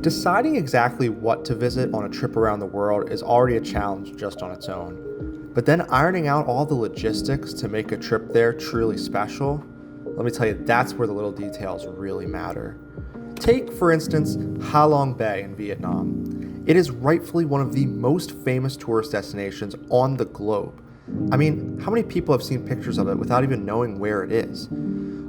Deciding exactly what to visit on a trip around the world is already a challenge just on its own. But then ironing out all the logistics to make a trip there truly special, let me tell you, that's where the little details really matter. Take, for instance, Ha Long Bay in Vietnam. It is rightfully one of the most famous tourist destinations on the globe. I mean, how many people have seen pictures of it without even knowing where it is?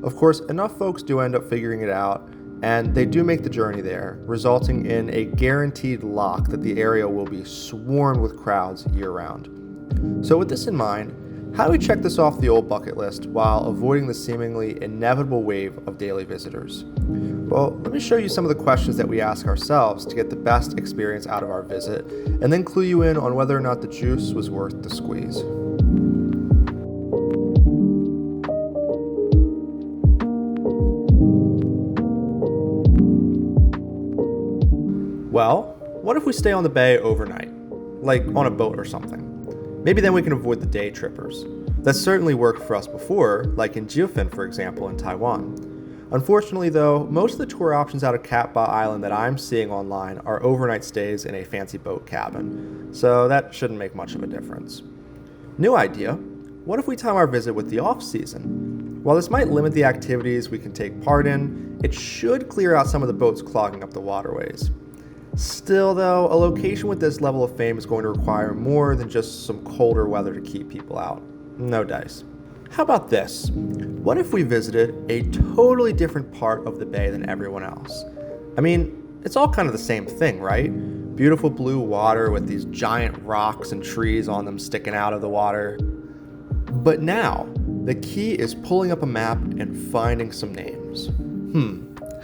Of course, enough folks do end up figuring it out, and they do make the journey there, resulting in a guaranteed lock that the area will be swarmed with crowds year-round. So with this in mind, how do we check this off the old bucket list while avoiding the seemingly inevitable wave of daily visitors? Well, let me show you some of the questions that we ask ourselves to get the best experience out of our visit, and then clue you in on whether or not the juice was worth the squeeze. Well, what if we stay on the bay overnight? Like on a boat or something? Maybe then we can avoid the day trippers. That's certainly worked for us before, like in Jiufen, for example, in Taiwan. Unfortunately though, most of the tour options out of Cat Ba Island that I'm seeing online are overnight stays in a fancy boat cabin, so that shouldn't make much of a difference. New idea, what if we time our visit with the off-season? While this might limit the activities we can take part in, it should clear out some of the boats clogging up the waterways. Still though, a location with this level of fame is going to require more than just some colder weather to keep people out. No dice. How about this? What if we visited a totally different part of the bay than everyone else? I mean, it's all kind of the same thing, right? Beautiful blue water with these giant rocks and trees on them sticking out of the water. But now, the key is pulling up a map and finding some names.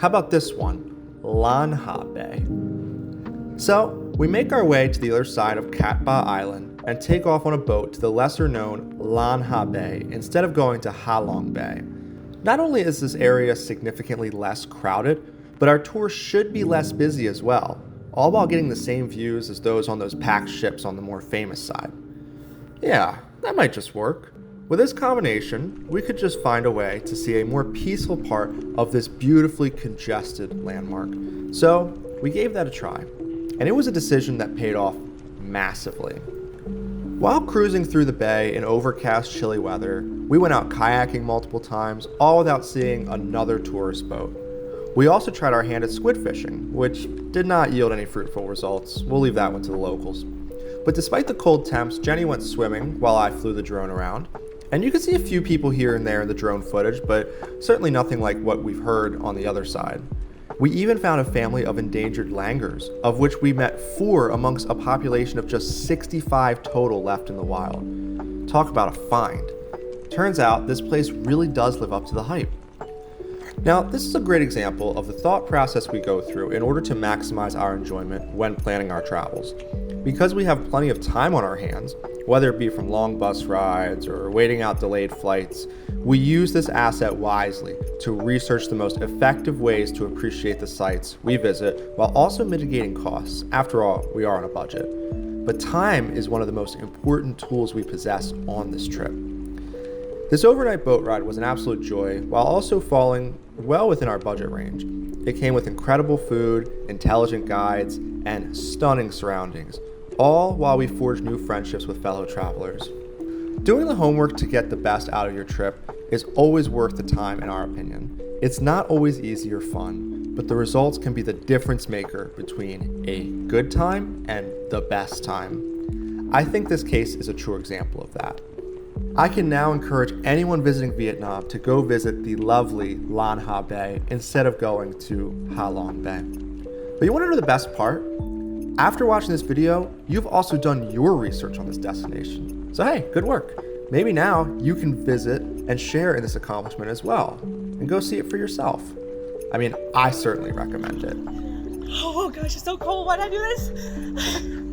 How about this one? Lan Ha Bay. So, we make our way to the other side of Cat Ba Island and take off on a boat to the lesser-known Lan Ha Bay instead of going to Ha Long Bay. Not only is this area significantly less crowded, but our tour should be less busy as well, all while getting the same views as those on those packed ships on the more famous side. Yeah, that might just work. With this combination, we could just find a way to see a more peaceful part of this beautifully congested landmark. So, we gave that a try. And it was a decision that paid off massively. While cruising through the bay in overcast, chilly weather, we went out kayaking multiple times, all without seeing another tourist boat. We also tried our hand at squid fishing, which did not yield any fruitful results. We'll leave that one to the locals. But despite the cold temps, Jenny went swimming while I flew the drone around. And you can see a few people here and there in the drone footage, but certainly nothing like what we've heard on the other side. We even found a family of endangered langurs, of which we met 4 amongst a population of just 65 total left in the wild. Talk about a find. Turns out this place really does live up to the hype. Now, this is a great example of the thought process we go through in order to maximize our enjoyment when planning our travels. Because we have plenty of time on our hands, whether it be from long bus rides or waiting out delayed flights, we use this asset wisely to research the most effective ways to appreciate the sites we visit while also mitigating costs. After all, we are on a budget. But time is one of the most important tools we possess on this trip. This overnight boat ride was an absolute joy while also falling well within our budget range. It came with incredible food, intelligent guides, and stunning surroundings, all while we forged new friendships with fellow travelers. Doing the homework to get the best out of your trip is always worth the time in our opinion. It's not always easy or fun, but the results can be the difference maker between a good time and the best time. I think this case is a true example of that. I can now encourage anyone visiting Vietnam to go visit the lovely Lan Ha Bay instead of going to Ha Long Bay. But you want to know the best part? After watching this video, you've also done your research on this destination. So hey, good work. Maybe now you can visit and share in this accomplishment as well, and go see it for yourself. I mean, I certainly recommend it. Oh gosh, it's so cold. Why did I do this?